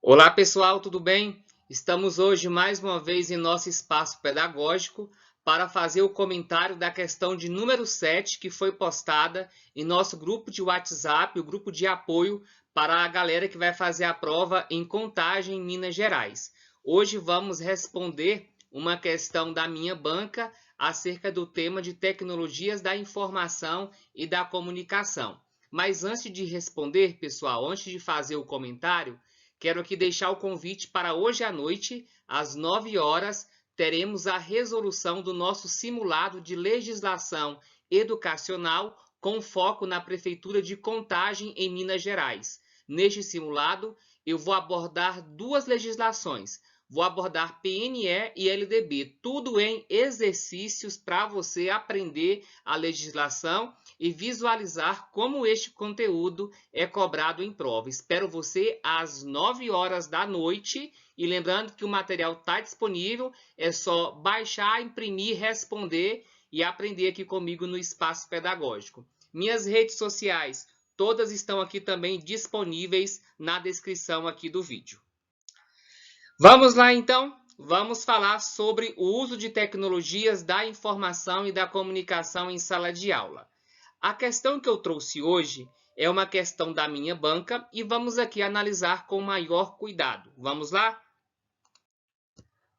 Olá pessoal, tudo bem? Estamos hoje mais uma vez em nosso espaço pedagógico para fazer o comentário da questão de número 7 que foi postada em nosso grupo de WhatsApp, o grupo de apoio para a galera que vai fazer a prova em Contagem, em Minas Gerais. Hoje vamos responder uma questão da minha banca acerca do tema de tecnologias da informação e da comunicação. Mas antes de responder, pessoal, antes de fazer o comentário, quero aqui deixar o convite para hoje à noite, às 9 horas, teremos a resolução do nosso simulado de legislação educacional com foco na Prefeitura de Contagem, em Minas Gerais. Neste simulado, eu vou abordar duas legislações. Vou abordar PNE e LDB, tudo em exercícios para você aprender a legislação e visualizar como este conteúdo é cobrado em prova. Espero você às 9 horas da noite e lembrando que o material está disponível, é só baixar, imprimir, responder e aprender aqui comigo no espaço pedagógico. Minhas redes sociais, todas estão aqui também disponíveis na descrição aqui do vídeo. Vamos lá então, vamos falar sobre o uso de tecnologias da informação e da comunicação em sala de aula. A questão que eu trouxe hoje é uma questão da minha banca e vamos aqui analisar com maior cuidado. Vamos lá?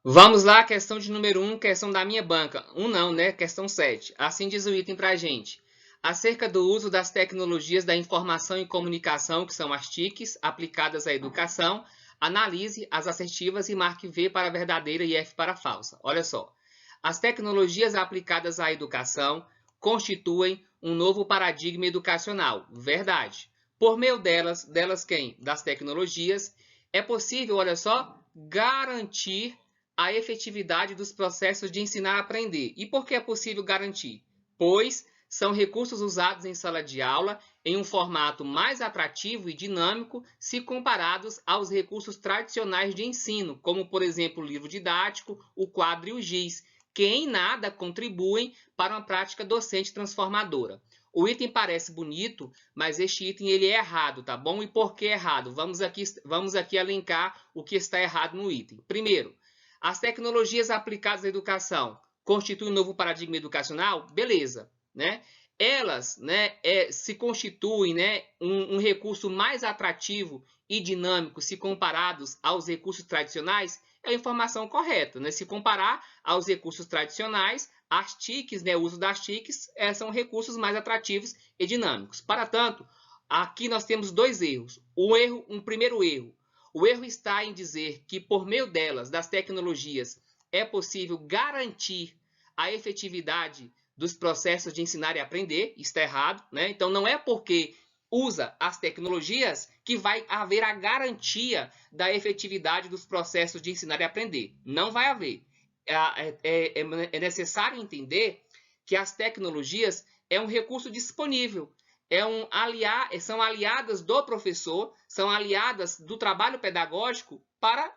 Vamos lá, questão de número 1, questão da minha banca. Não, né? Questão 7. Assim diz o item para a gente. Acerca do uso das tecnologias da informação e comunicação, que são as TICs, aplicadas à educação, analise as assertivas e marque V para verdadeira e F para falsa. Olha só. As tecnologias aplicadas à educação constituem um novo paradigma educacional. Verdade. Por meio delas quem? Das tecnologias, é possível, olha só, garantir a efetividade dos processos de ensinar-aprender. E por que é possível garantir? Pois são recursos usados em sala de aula em um formato mais atrativo e dinâmico se comparados aos recursos tradicionais de ensino, como, por exemplo, o livro didático, o quadro e o giz, que em nada contribuem para uma prática docente transformadora. O item parece bonito, mas este item ele é errado, tá bom? E por que errado? Vamos aqui elencar o que está errado no item. Primeiro, as tecnologias aplicadas à educação constituem um novo paradigma educacional? Beleza, né? Elas, né, se constituem, né, um recurso mais atrativo e dinâmico se comparados aos recursos tradicionais? É a informação correta, né? Se comparar aos recursos tradicionais, as TICs, né, o uso das TICs são recursos mais atrativos e dinâmicos. Para tanto, aqui nós temos dois erros. Um primeiro erro. O erro está em dizer que, por meio delas, das tecnologias, é possível garantir a efetividade dos processos de ensinar e aprender. Isso está errado, né? Então, não é porque usa as tecnologias que vai haver a garantia da efetividade dos processos de ensinar e aprender. Não vai haver. É necessário entender que as tecnologias é um recurso disponível, são aliadas do professor, são aliadas do trabalho pedagógico para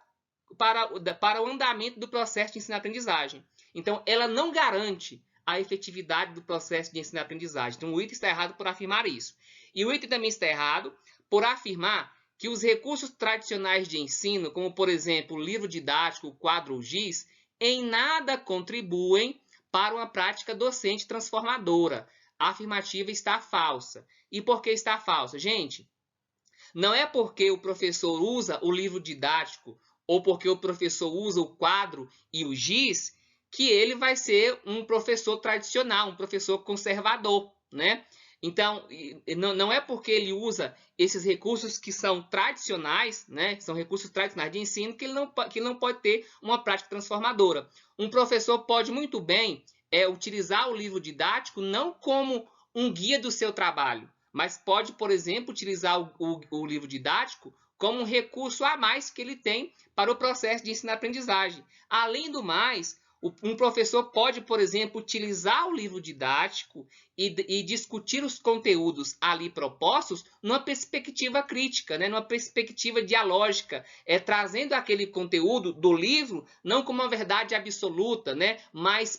o andamento do processo de ensino-aprendizagem. Então, ela não garante a efetividade do processo de ensino-aprendizagem. Então, o item está errado por afirmar isso. E o item também está errado por afirmar que os recursos tradicionais de ensino, como, por exemplo, o livro didático, o quadro ou giz, em nada contribuem para uma prática docente transformadora. A afirmativa está falsa. E por que está falsa? Gente, não é porque o professor usa o livro didático ou porque o professor usa o quadro e o giz que ele vai ser um professor tradicional, um professor conservador, né? Então, não é porque ele usa esses recursos que são tradicionais, né? São recursos tradicionais de ensino que ele não pode ter uma prática transformadora. Um professor pode muito bem utilizar o livro didático não como um guia do seu trabalho, mas pode, por exemplo, utilizar o livro didático como um recurso a mais que ele tem para o processo de ensino-aprendizagem. Além do mais, um professor pode, por exemplo, utilizar o livro didático e discutir os conteúdos ali propostos numa perspectiva crítica, né? Numa perspectiva dialógica, trazendo aquele conteúdo do livro não como uma verdade absoluta, né? Mas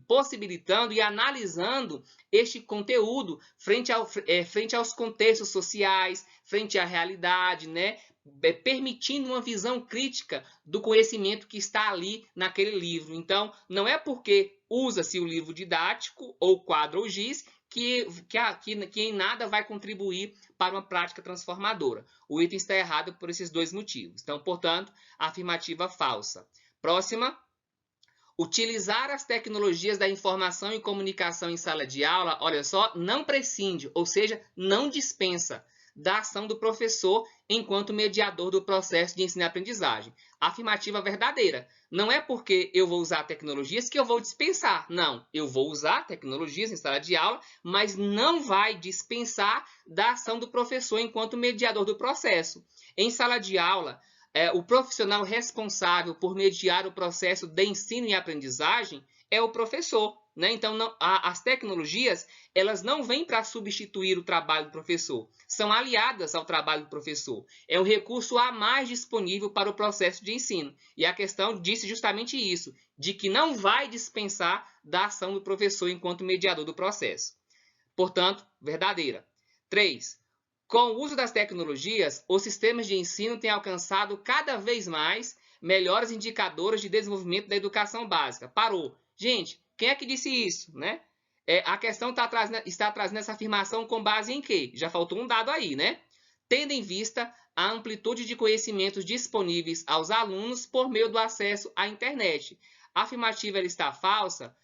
possibilitando e analisando este conteúdo frente aos contextos sociais, frente à realidade, né? permitindo uma visão crítica do conhecimento que está ali naquele livro. Então, não é porque usa-se o livro didático, ou quadro ou giz, que em nada vai contribuir para uma prática transformadora. O item está errado por esses dois motivos. Então, portanto, afirmativa falsa. Próxima. Utilizar as tecnologias da informação e comunicação em sala de aula, olha só, não prescinde, ou seja, não dispensa da ação do professor enquanto mediador do processo de ensino e aprendizagem. Afirmativa verdadeira. Não é porque eu vou usar tecnologias que eu vou dispensar. Não, eu vou usar tecnologias em sala de aula, mas não vai dispensar da ação do professor enquanto mediador do processo. Em sala de aula, o profissional responsável por mediar o processo de ensino e aprendizagem é o professor, né? Então, as tecnologias, elas não vêm para substituir o trabalho do professor, são aliadas ao trabalho do professor. É um recurso a mais disponível para o processo de ensino. E a questão disse justamente isso, de que não vai dispensar da ação do professor enquanto mediador do processo. Portanto, verdadeira. 3. Com o uso das tecnologias, os sistemas de ensino têm alcançado cada vez mais melhores indicadores de desenvolvimento da educação básica. Parou. Gente, quem é que disse isso, né? A questão está trazendo essa afirmação com base em quê? Já faltou um dado aí, né? Tendo em vista a amplitude de conhecimentos disponíveis aos alunos por meio do acesso à internet. A afirmativa ela está falsa,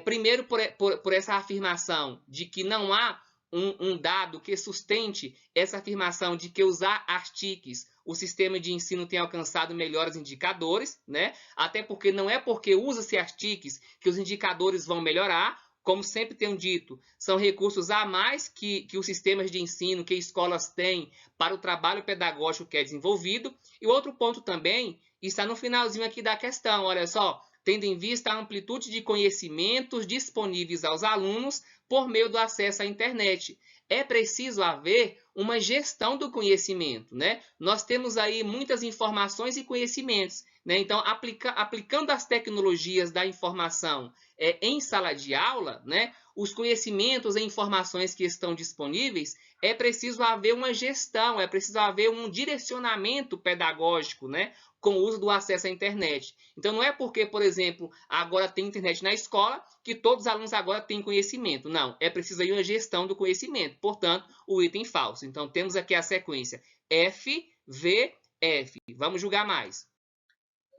primeiro por essa afirmação de que não há um dado que sustente essa afirmação de que usar as TICs, o sistema de ensino tem alcançado melhores indicadores, né? Até porque não é porque usa-se as TICs que os indicadores vão melhorar. Como sempre tenho dito, são recursos a mais que os sistemas de ensino, que escolas têm para o trabalho pedagógico que é desenvolvido. E outro ponto também está no finalzinho aqui da questão, olha só, tendo em vista a amplitude de conhecimentos disponíveis aos alunos por meio do acesso à internet. É preciso haver uma gestão do conhecimento, né? Nós temos aí muitas informações e conhecimentos, né? Então, aplicando as tecnologias da informação em sala de aula, né? Os conhecimentos e informações que estão disponíveis, é preciso haver uma gestão, é preciso haver um direcionamento pedagógico, né? Com o uso do acesso à internet. Então, não é porque, por exemplo, agora tem internet na escola que todos os alunos agora têm conhecimento. Não, é preciso aí uma gestão do conhecimento. Portanto, o item falso. Então, temos aqui a sequência F, V, F. Vamos julgar mais.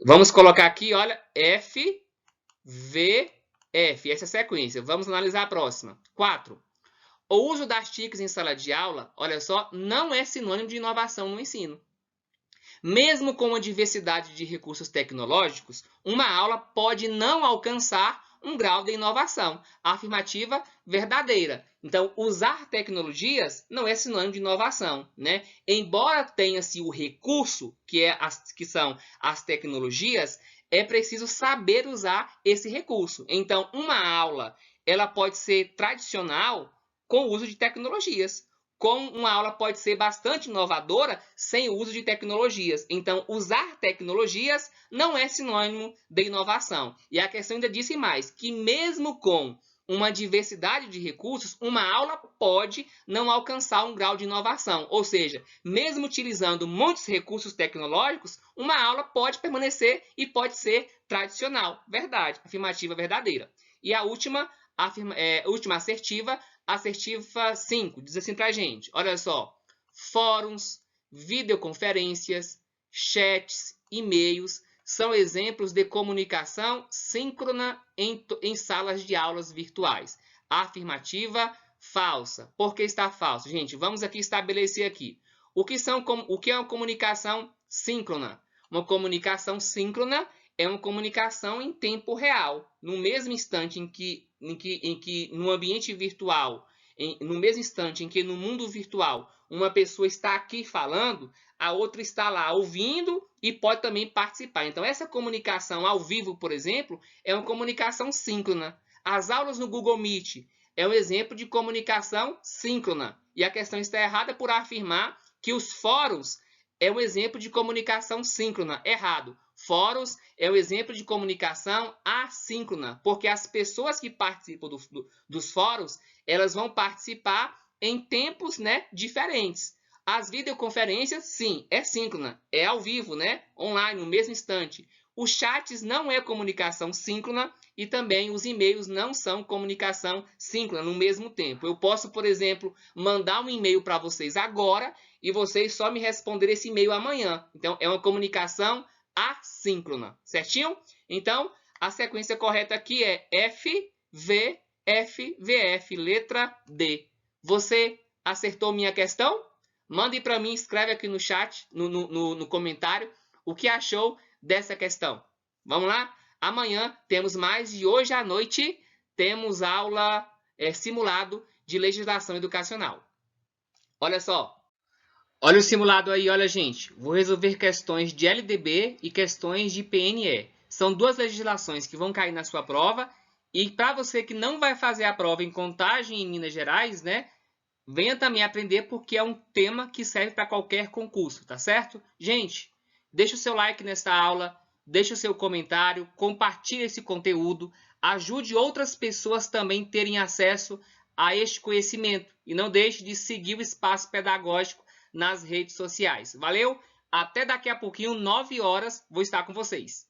Vamos colocar aqui, olha, F, V, F. Essa é a sequência. Vamos analisar a próxima. 4. O uso das TICs em sala de aula, olha só, não é sinônimo de inovação no ensino. Mesmo com a diversidade de recursos tecnológicos, uma aula pode não alcançar um grau de inovação. A afirmativa verdadeira. Então, usar tecnologias não é sinônimo de inovação, né? Embora tenha-se o recurso, que são as tecnologias, é preciso saber usar esse recurso. Então, uma aula ela pode ser tradicional com o uso de tecnologias. Como uma aula pode ser bastante inovadora sem o uso de tecnologias. Então, usar tecnologias não é sinônimo de inovação. E a questão ainda disse mais, que mesmo com uma diversidade de recursos, uma aula pode não alcançar um grau de inovação. Ou seja, mesmo utilizando muitos recursos tecnológicos, uma aula pode permanecer e pode ser tradicional. Verdade, afirmativa verdadeira. E a última assertiva, assertiva 5, diz assim pra gente, olha só, fóruns, videoconferências, chats, e-mails são exemplos de comunicação síncrona em salas de aulas virtuais. Afirmativa falsa. Por que está falso? Gente, vamos aqui estabelecer aqui. O que é uma comunicação síncrona? Uma comunicação síncrona é uma comunicação em tempo real, no mesmo instante em que no ambiente virtual, no mesmo instante em que no mundo virtual uma pessoa está aqui falando, a outra está lá ouvindo e pode também participar. Então, essa comunicação ao vivo, por exemplo, é uma comunicação síncrona. As aulas no Google Meet é um exemplo de comunicação síncrona. E a questão está errada por afirmar que os fóruns é um exemplo de comunicação síncrona. Errado. Fóruns é um exemplo de comunicação assíncrona, porque as pessoas que participam dos fóruns, elas vão participar em tempos, né, diferentes. As videoconferências, sim, é síncrona, é ao vivo, né? Online, no mesmo instante. Os chats não é comunicação síncrona e também os e-mails não são comunicação síncrona no mesmo tempo. Eu posso, por exemplo, mandar um e-mail para vocês agora e vocês só me responderem esse e-mail amanhã. Então, é uma comunicação assíncrona, certinho? Então, a sequência correta aqui é F, V, F, VF, letra D. Você acertou minha questão? Mande para mim, escreve aqui no chat, no comentário, o que achou dessa questão. Vamos lá? Amanhã temos mais e hoje à noite temos aula simulado de legislação educacional. Olha só. Olha o simulado aí, olha gente. Vou resolver questões de LDB e questões de PNE. São duas legislações que vão cair na sua prova. E para você que não vai fazer a prova em Contagem em Minas Gerais, né? Venha também aprender porque é um tema que serve para qualquer concurso, tá certo? Gente, deixa o seu like nessa aula, deixa o seu comentário, compartilhe esse conteúdo, ajude outras pessoas também terem acesso a este conhecimento e não deixe de seguir o Espaço Pedagógico nas redes sociais. Valeu? Até daqui a pouquinho, 9 horas, vou estar com vocês.